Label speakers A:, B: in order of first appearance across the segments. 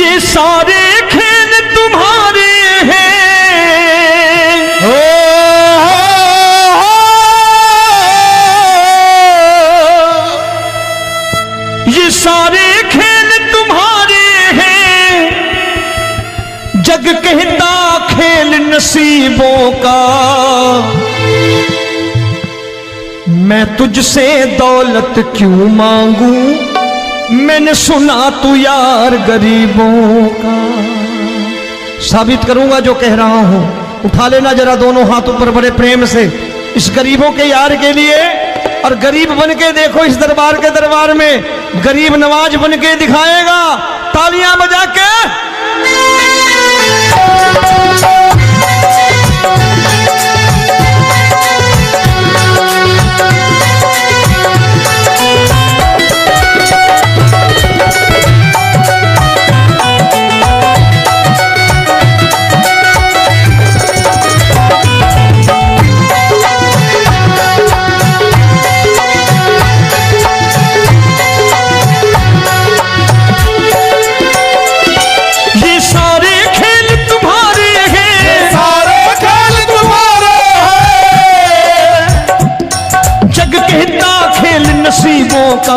A: ये सारे खेल तुम्हारे हैं, ये सारे खेल तुम्हारे हैं, जग कहता खेल नसीबों का। मैं तुझसे दौलत क्यों मांगू, मैंने सुना तू यार गरीबों का। साबित करूंगा जो कह रहा हूं। उठा लेना जरा दोनों हाथ ऊपर बड़े प्रेम से इस गरीबों के यार के लिए। और गरीब बन के देखो इस दरबार के दरबार में, गरीब नवाज बन के दिखाएगा, तालियां बजा के। नसीबों का।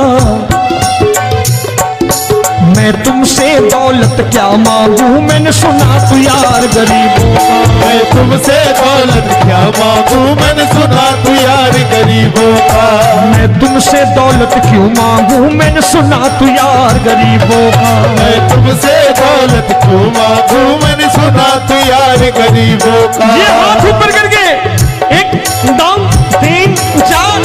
A: मैं तुमसे दौलत क्या मांगू, मैंने सुना तू यार गरीबों का।
B: मैं तुमसे दौलत क्या मांगू, मैंने सुना तू यार गरीबों का।
A: मैं तुमसे दौलत क्यों मांगू, मैंने सुना तू यार गरीबों का।
B: मैं तुमसे दौलत क्यों मांगू, मैंने सुना तू यार गरीबों का।
A: ये हाथ ऊपर करके 1 2 3 4।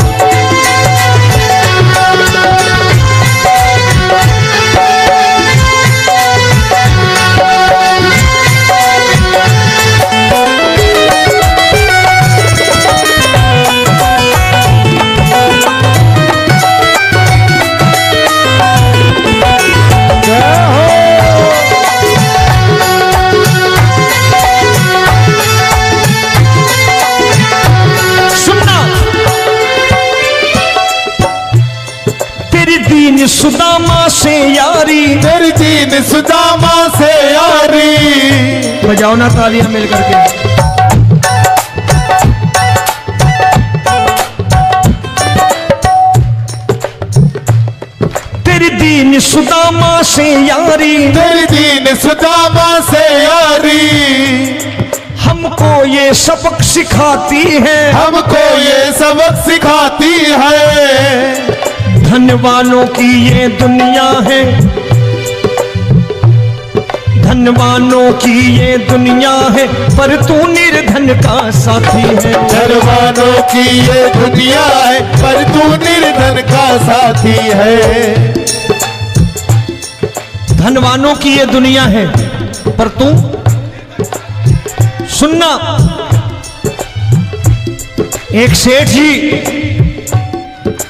A: सुदामा से यारी,
B: तेरी दीन सुदामा से यारी।
A: बजाओ ना तालियां मिल करके। तेरी दीन सुदामा से यारी,
B: तेरी दीन सुदामा से यारी।
A: हमको ये सबक सिखाती है,
B: हमको ये सबक सिखाती है।
A: धनवानों की ये दुनिया है, धनवानों की ये दुनिया है, पर तू निर्धन का साथी है।
B: धनवानों की ये दुनिया है, पर तू निर्धन का साथी है।
A: धनवानों की ये दुनिया है, पर तू सुनना।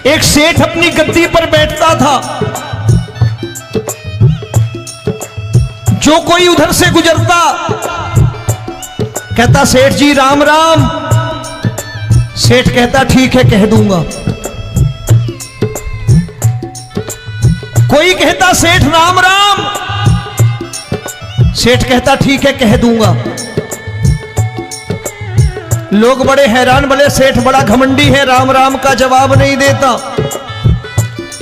A: एक सेठ अपनी गद्दी पर बैठता था। जो कोई उधर से गुजरता कहता सेठ जी राम राम। सेठ कहता ठीक है कह दूंगा। कोई कहता सेठ राम राम। सेठ कहता ठीक है कह दूंगा। लोग बड़े हैरान, बोले सेठ बड़ा घमंडी है, राम राम का जवाब नहीं देता,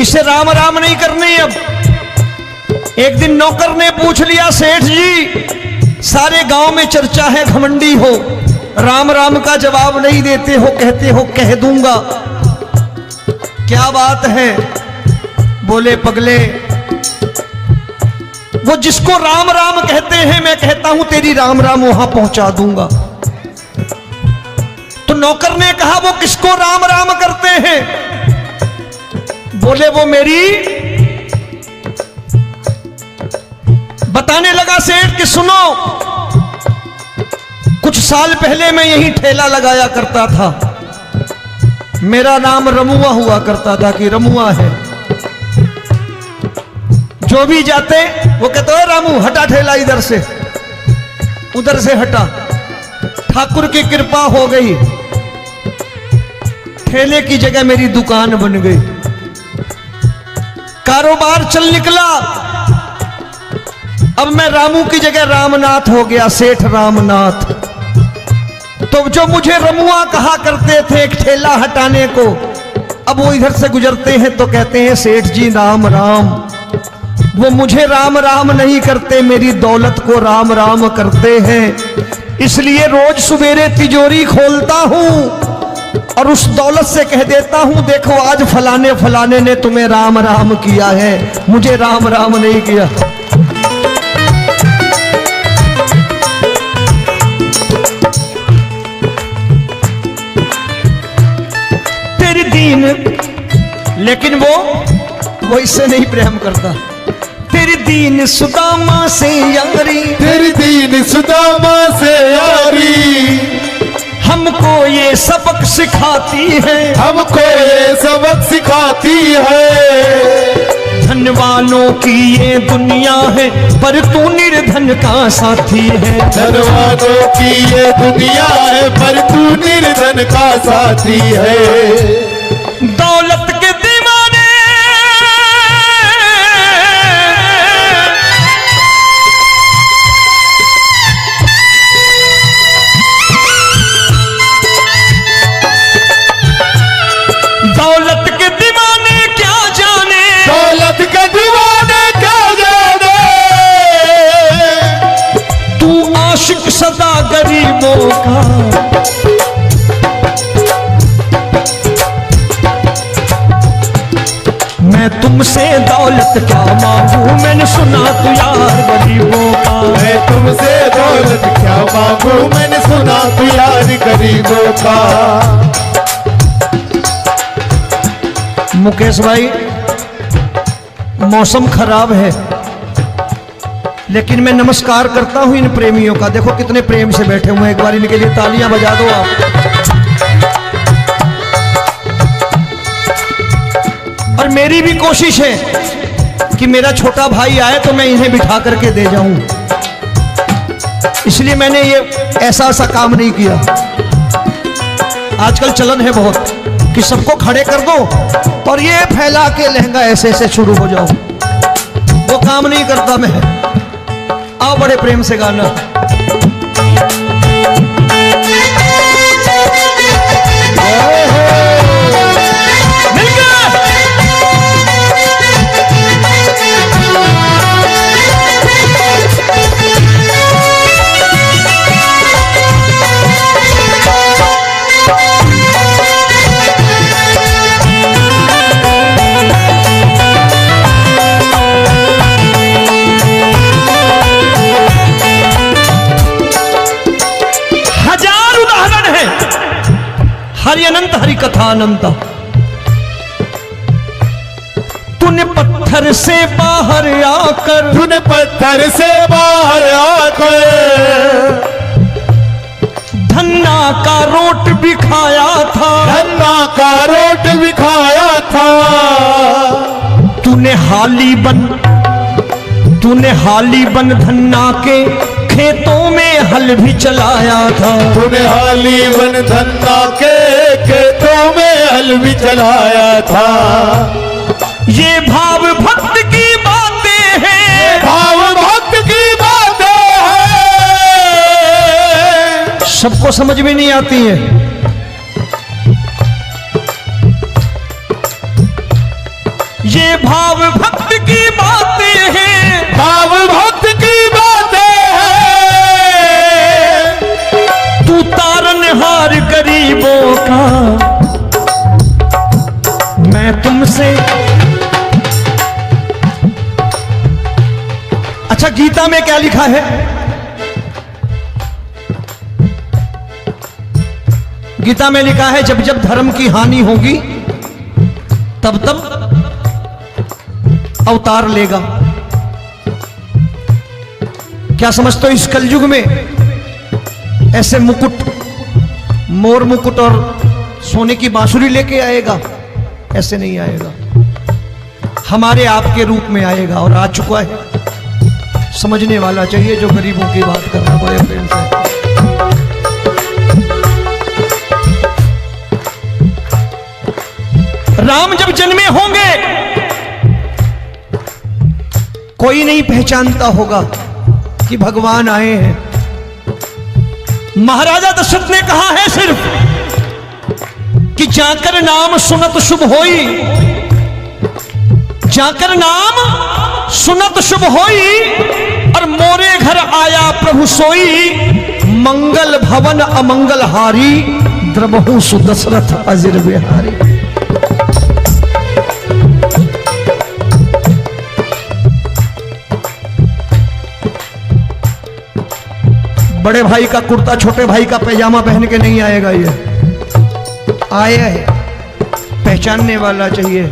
A: इसे राम राम नहीं करनी। अब एक दिन नौकर ने पूछ लिया सेठ जी सारे गांव में चर्चा है घमंडी हो, राम राम का जवाब नहीं देते हो, कहते हो कह दूंगा, क्या बात है? बोले पगले वो जिसको राम राम कहते हैं मैं कहता हूं तेरी राम राम वहां पहुंचा दूंगा। तो नौकर ने कहा वो किसको राम राम करते हैं? बोले वो मेरी। बताने लगा सेठ कि सुनो, कुछ साल पहले मैं यही ठेला लगाया करता था, मेरा नाम रमुआ हुआ करता था कि रमुआ है। जो भी जाते वो कहते हो रामू हटा ठेला इधर से, उधर से हटा। ठाकुर की कृपा हो गई, ठेले की जगह मेरी दुकान बन गई, कारोबार चल निकला। अब मैं रामू की जगह रामनाथ हो गया, सेठ रामनाथ। तो जो मुझे रमुआ कहा करते थे एक ठेला हटाने को, अब वो इधर से गुजरते हैं तो कहते हैं सेठ जी राम राम। वो मुझे राम राम नहीं करते, मेरी दौलत को राम राम करते हैं। इसलिए रोज सवेरे तिजोरी खोलता हूं और उस दौलत से कह देता हूं देखो आज फलाने फलाने ने तुम्हें राम राम किया है, मुझे राम राम नहीं किया। तेरी दीन, लेकिन वो इससे नहीं प्रेम करता। तेरी दीन सुदामा से यारी,
B: तेरी दीन सुदामा से यारी,
A: हमको ये सबक सिखाती है,
B: हमको ये सबक सिखाती है।
A: धनवानों की ये दुनिया है पर तू निर्धन का साथी है।
B: धनवानों की ये दुनिया है पर तू निर्धन का साथी है।
A: दौलत के दीवाने दौलत के दीवाने क्या जाने,
B: दौलत के दीवाने क्या जाने,
A: तू आशिक सदा गरीबों का। मैं तुमसे दौलत क्या मांगू, मैंने सुना तू यार गरीबों का।
B: मैं तुमसे दौलत क्या मांगू, मैंने सुना तू यार गरीबों का।
A: मुकेश भाई, मौसम खराब है लेकिन मैं नमस्कार करता हूं इन प्रेमियों का। देखो कितने प्रेम से बैठे हुए हैं, एक बार इनके लिए तालियां बजा दो आप। और मेरी भी कोशिश है कि मेरा छोटा भाई आए तो मैं इन्हें बिठा करके दे जाऊं, इसलिए मैंने ये ऐसा काम नहीं किया। आजकल चलन है बहुत कि सबको खड़े कर दो और ये फैला के लहंगा ऐसे ऐसे शुरू हो जाओ, वो काम नहीं करता मैं। आओ बड़े प्रेम से गाना। हरि अनंत हरि कथा अनंत। तूने पत्थर से बाहर आकर,
B: तूने पत्थर से बाहर आकर
A: धन्ना का रोट भी खाया था,
B: धन्ना का रोट भी खाया था।
A: तूने हाली बन धन्ना के खेतों में हल भी चलाया था।
B: तूने हाली बन धन्ना के खेतों में हल भी चलाया था।
A: ये भाव भक्त की बातें हैं,
B: भाव भक्त की बातें हैं,
A: सबको समझ में नहीं आती है। ये भाव भक्त की बातें हैं,
B: भाव भक्त की बातें हैं।
A: तू तारनहार गरीबों का, मैं तुमसे। अच्छा, गीता में क्या लिखा है? गीता में लिखा है जब जब धर्म की हानि होगी तब तब अवतार लेगा। क्या समझते हो, इस कलयुग में ऐसे मुकुट, मोर मुकुट और सोने की बांसुरी लेके आएगा? ऐसे नहीं आएगा, हमारे आपके रूप में आएगा और आ चुका है। समझने वाला चाहिए जो गरीबों की बात कर रहा है बड़े प्रेम से। राम जब जन्मे होंगे कोई नहीं पहचानता होगा, कि भगवान आए हैं। महाराजा दशरथ ने कहा है सिर्फ कि जाकर नाम सुनत शुभ होई, जाकर नाम सुनत शुभ होई, और मोरे घर आया प्रभु सोई, मंगल भवन अमंगल हारी, द्रबहु सुदशरथ अजिर बिहारी। बड़े भाई का कुर्ता छोटे भाई का पैजामा पहन के नहीं आएगा, ये आया है पहचानने वाला चाहिए।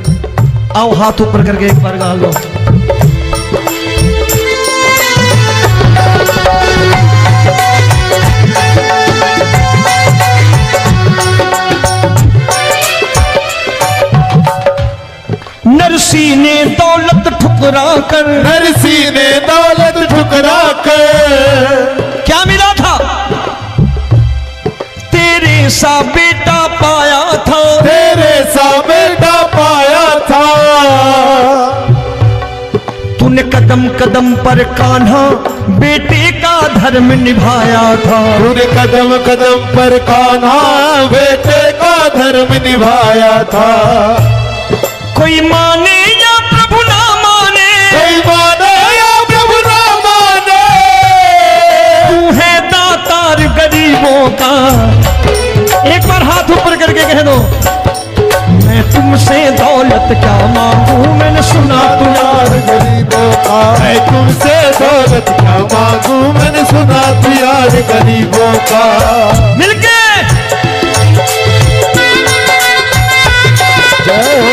A: आओ हाथ ऊपर करके एक बार गा लो। नरसी ने दौलत ठुकरा कर,
B: नरसी ने दौलत ठुकरा कर,
A: क्या मिला था? तेरे सा बेटा पाया था,
B: तेरे सा बेटा पाया था।
A: तूने कदम कदम पर कान्हा बेटे का धर्म निभाया था,
B: तूने कदम कदम पर कान्हा बेटे का धर्म निभाया था।
A: कोई माने या प्रभु ना माने,
B: कोई माने या प्रभु ना माने,
A: तू है दातार गरीबों का। एक बार हाथ ऊपर करके कह दो, मैं तुमसे दौलत क्या मांगू, मैंने सुना तू यार
B: गरीबों का। मैं तुमसे दौलत क्या मांगू, मैंने सुना तू यार गरीबों का।
A: मिलके
B: जय हो।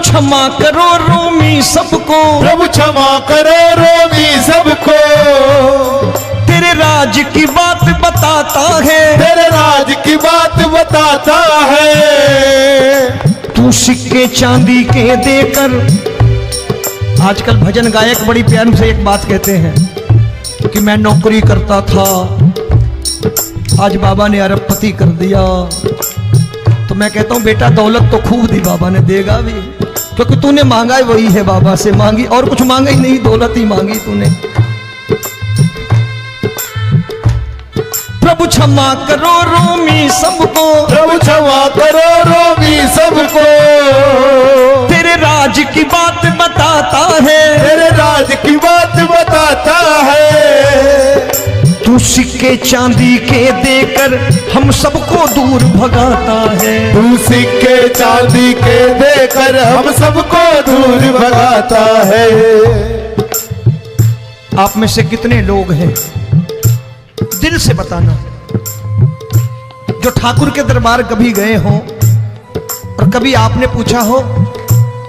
A: क्षमा करो रोमी सबको,
B: प्रभु क्षमा करो रोमी सबको।
A: तेरे राज की बात बताता है,
B: तेरे राज की बात बताता है।
A: तू सिक्के चांदी के देकर, आजकल भजन गायक बड़ी प्यार से एक बात कहते हैं कि मैं नौकरी करता था, आज बाबा ने अरबपति कर दिया। तो मैं कहता हूं बेटा दौलत तो खूब दी बाबा ने, देगा भी, क्योंकि तूने मांगा है वही है बाबा से मांगी, और कुछ मांगा ही नहीं, दौलत ही मांगी तूने। प्रभु क्षमा करो रोमी सबको,
B: प्रभु क्षमा करो रोमी सबको।
A: तेरे राज की बात बताता है,
B: तेरे राज की बात बताता है।
A: तू सिक्के चांदी के देकर हम सबको दूर भगाता है,
B: तू सिक्के चांदी के देकर हम सबको दूर भगाता है।
A: आप में से कितने लोग हैं, दिल से बताना, जो ठाकुर के दरबार कभी गए हो और कभी आपने पूछा हो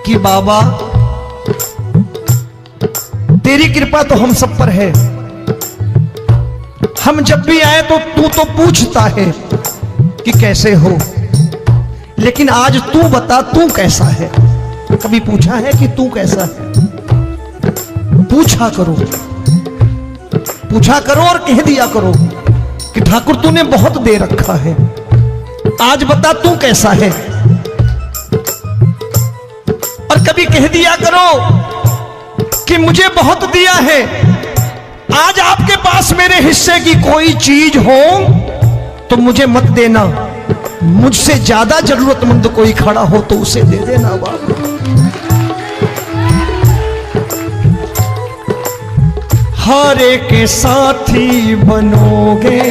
A: कि बाबा तेरी कृपा तो हम सब पर है, हम जब भी आए तो तू तो पूछता है कि कैसे हो, लेकिन आज तू बता तू कैसा है। कभी पूछा है कि तू कैसा है? पूछा करो, पूछा करो और कह दिया करो कि ठाकुर तूने बहुत दे रखा है, आज बता तू कैसा है। और कभी कह दिया करो कि मुझे बहुत दिया है, आज आपके पास मेरे हिस्से की कोई चीज हो तो मुझे मत देना, मुझसे ज्यादा जरूरतमंद कोई खड़ा हो तो उसे दे देना बाबा। हरे के साथी बनोगे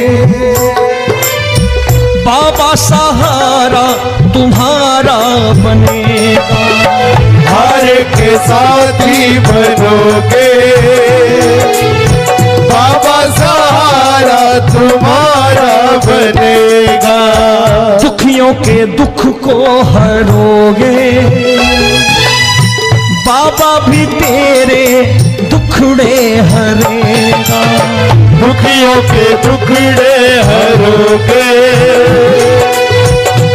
A: बाबा, सहारा तुम्हारा बनेगा।
B: हरे के साथी बनोगे बाबा, सहारा तुम्हारा बनेगा।
A: दुखियों के दुख को हरोगे बाबा, भी तेरे दुखड़े हरेगा।
B: दुखियों के दुखड़े हरोगे,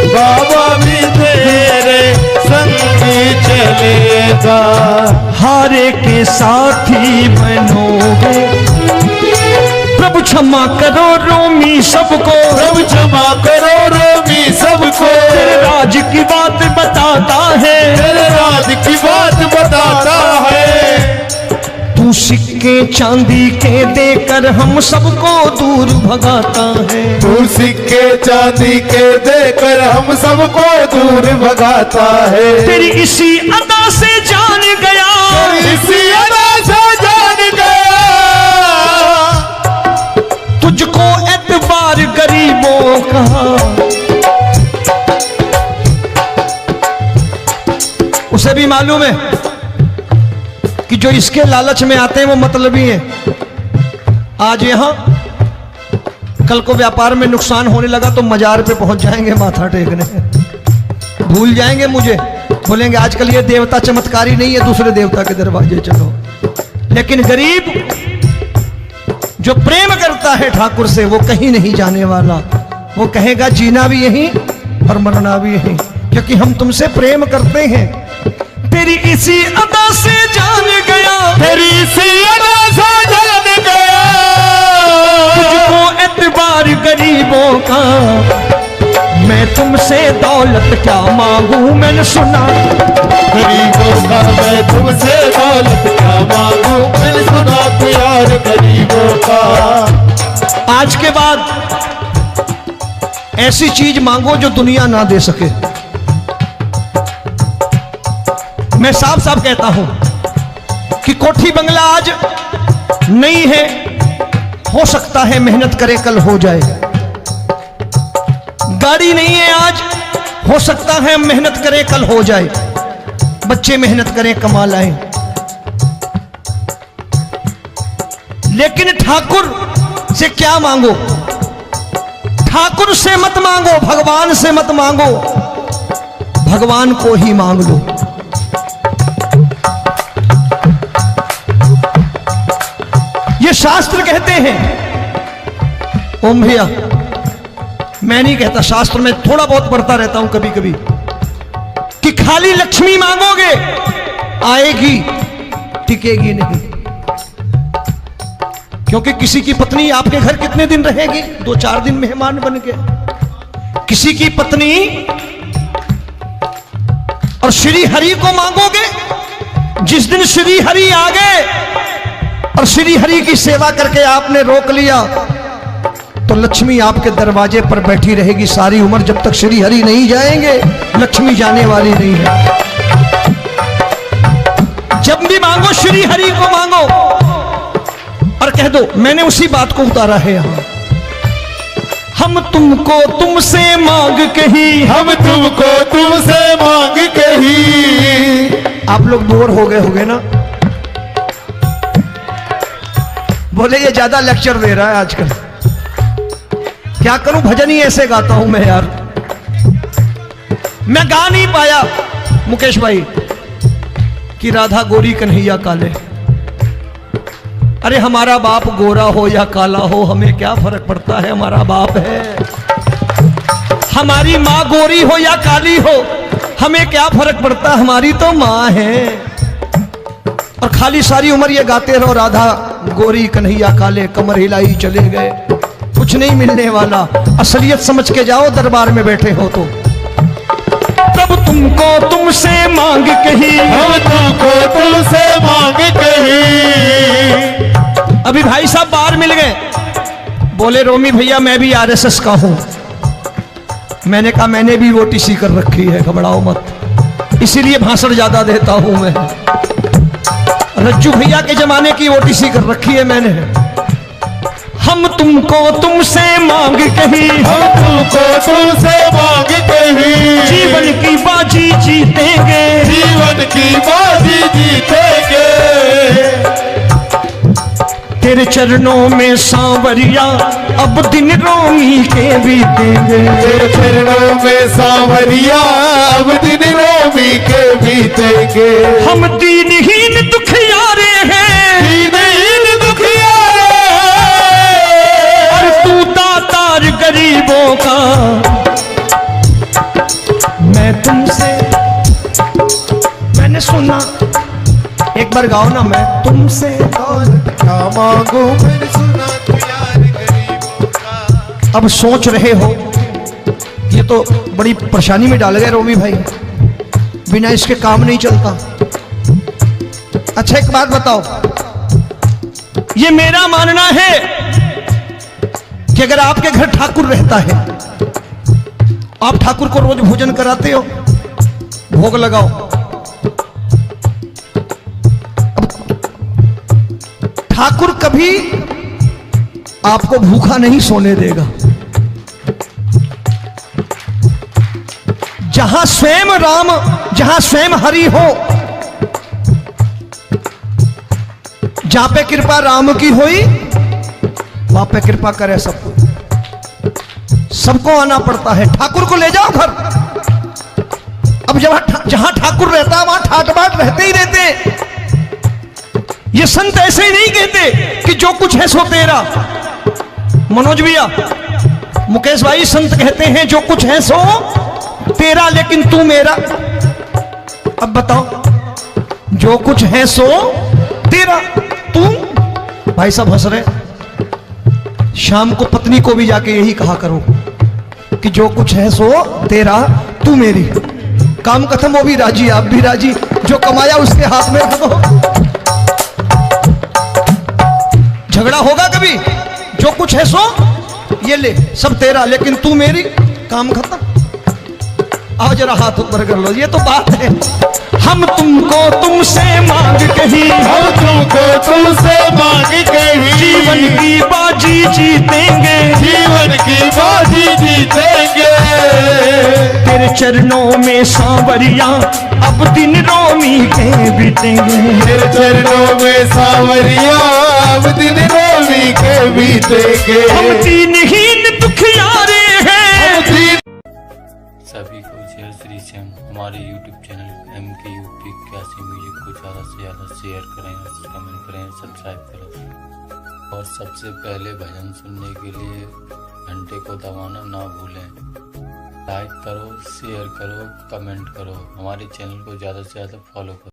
B: बाबा भी तेरे संगी चलेगा।
A: हारे के साथी बनोगे, प्रभु क्षमा करो रोमी सबको,
B: प्रभु क्षमा करो रोमी सबको।
A: तेरे राज की बात बताता है,
B: तेरे राज की बात बताता है।
A: तू सिक्के चांदी के देकर हम सबको दूर भगाता है।
B: तू सिक्के चांदी के देकर हम सबको दूर भगाता है।
A: तेरी इसी अदा से जान गया,
B: इसी अदा से जान गया,
A: तुझको एतबार गरीबों का। उसे भी मालूम है कि जो इसके लालच में आते हैं वो मतलबी हैं। आज यहां कल को व्यापार में नुकसान होने लगा तो मजार पे पहुंच जाएंगे माथा टेकने, भूल जाएंगे मुझे, बोलेंगे आजकल ये देवता चमत्कारी नहीं है, दूसरे देवता के दरवाजे चलो। लेकिन गरीब जो प्रेम करता है ठाकुर से वो कहीं नहीं जाने वाला, वो कहेगा जीना भी यहीं और मरना भी यहीं, क्योंकि हम तुमसे प्रेम करते हैं। तेरी इसी अदा से जान गया,
B: तेरी इसी अदा से जान गया,
A: तुझको एतबार गरीबों का। मैं तुमसे दौलत क्या मांगू, मैंने सुना
B: गरीबों का। मैं तुमसे दौलत क्या मांगू, मैंने सुना प्यार गरीबों का।
A: आज के बाद ऐसी चीज मांगो जो दुनिया ना दे सके। मैं साफ साफ कहता हूं कि कोठी बंगला आज नहीं है, हो सकता है मेहनत करे कल हो जाए। गाड़ी नहीं है आज, हो सकता है मेहनत करे कल हो जाए। बच्चे मेहनत करें कमा लाएं, लेकिन ठाकुर से क्या मांगो? ठाकुर से मत मांगो, भगवान से मत मांगो, भगवान को ही मांग लो। ये शास्त्र कहते हैं। ओम भैया, मैं नहीं कहता, शास्त्र में थोड़ा बहुत पढ़ता रहता हूं कभी कभी, कि खाली लक्ष्मी मांगोगे आएगी, टिकेगी नहीं। क्योंकि किसी की पत्नी आपके घर कितने दिन रहेगी? 2-4 दिन मेहमान बन के। किसी की पत्नी और श्री हरि को मांगोगे, जिस दिन श्री हरि आ गए और श्री हरि की सेवा करके आपने रोक लिया तो लक्ष्मी आपके दरवाजे पर बैठी रहेगी सारी उम्र। जब तक श्री हरि नहीं जाएंगे लक्ष्मी जाने वाली नहीं है। जब भी मांगो श्री हरि को मांगो और कह दो मैंने उसी बात को उतारा है यहां। हम तुमको तुमसे मांग कही,
B: हम तुमको तुमसे मांग कही।
A: आप लोग बोर हो गए होंगे ना, बोले ये ज्यादा लेक्चर दे रहा है आजकल। क्या करूं, भजन ही ऐसे गाता हूं मैं यार। मैं गा नहीं पाया मुकेश भाई कि राधा गोरी कन्हैया काले। अरे हमारा बाप गोरा हो या काला हो हमें क्या फर्क पड़ता है, हमारा बाप है। हमारी माँ गोरी हो या काली हो हमें क्या फर्क पड़ता, हमारी तो माँ है। और खाली सारी उम्र ये गाते रहो राधा गोरी कन्हैया काले, कमर हिलाई चले गए, कुछ नहीं मिलने वाला। असलियत समझ के जाओ दरबार में बैठे हो तो। तब तुमको तुमसे मांग कही,
B: हम तुमको तुमसे मांग कही।
A: अभी भाई साहब बाहर मिल गए, बोले रोमी भैया मैं भी आरएसएस का हूं। मैंने कहा मैंने भी ओटीसी कर रखी है, घबराओ मत, इसीलिए भाषण ज्यादा देता हूं मैं। रज्जू भैया के जमाने की ओटीसी कर रखी है मैंने। हम तुमको तुमसे मांग कही,
B: हम तुमको तुमसे मांग कही।
A: जीवन की बाजी जीतेंगे,
B: जीवन की बाजी जीतेंगे।
A: तेरे चरणों में सांवरिया अब दिन रोमी के बीतेंगे।
B: तेरे चरणों में सांवरिया अब दिन रोमी के बीतेंगे।
A: हम दीनहीन दुखियारे हैं,
B: दीनहीन दुखियारे हैं।
A: बार गाओ ना, मैं तुमसे
B: दौलत क्या मांगू मैंने सुना तू यार गरीबों का।
A: अब सोच रहे हो, ये तो बड़ी परेशानी में डाल गए रोमी भाई, बिना इसके काम नहीं चलता। अच्छा एक बात बताओ, ये मेरा मानना है कि अगर आपके घर ठाकुर रहता है, आप ठाकुर को रोज भोजन कराते हो, भोग लगाओ, ठाकुर कभी आपको भूखा नहीं सोने देगा। जहां स्वयं राम, जहां स्वयं हरि हो, जहां पे कृपा राम की हुई, वहां पे कृपा करे सबको, सबको आना पड़ता है। ठाकुर को ले जाओ घर। अब जहां ठाकुर रहता है वहां ठाट बाट रहते ही रहते। ये संत ऐसे ही नहीं कहते कि जो कुछ है सो तेरा। मनोज भैया, मुकेश भाई, संत कहते हैं जो कुछ है सो तेरा, लेकिन तू मेरा। अब बताओ, जो कुछ है सो तेरा, तू। भाई साहब हंस रहे। शाम को पत्नी को भी जाके यही कहा करो कि जो कुछ है सो तेरा, तू मेरी। काम खत्म, वो भी राजी, आप भी राजी, जो कमाया उसके हाथ में रख दो। झगड़ा होगा कभी? जो कुछ है सो ये ले, सब तेरा, लेकिन तू मेरी। काम खत्म। आओ जरा हाथ ऊपर कर लो, ये तो बात है। हम तुमको तुमसे मांग कहीं,
B: हम तुमको तुमसे मांग कहीं,
A: जीवन की बाजी जीतेंगे,
B: जीवन की बाजी जीतेंगे।
A: तेरे चरणों में सांवरिया अब दिन रोमी के बीतेंगे।
B: तेरे चरणों में सांवरिया अब दिन रोमी के बीतेंगे।
A: हम दीनहीन दुखियारे हैं।
C: सभी को जय श्री श्याम। हमारे YouTube चैनल MKUP 81 म्यूजिक को ज़्यादा से ज़्यादा शेयर करें, कमेंट करें, सब्सक्राइब करें और सबसे पहले भजन सुनने के लिए घंटे को दबाना ना भूलें। लाइक करो, शेयर करो, कमेंट करो, हमारे चैनल को ज़्यादा से ज़्यादा फॉलो करो।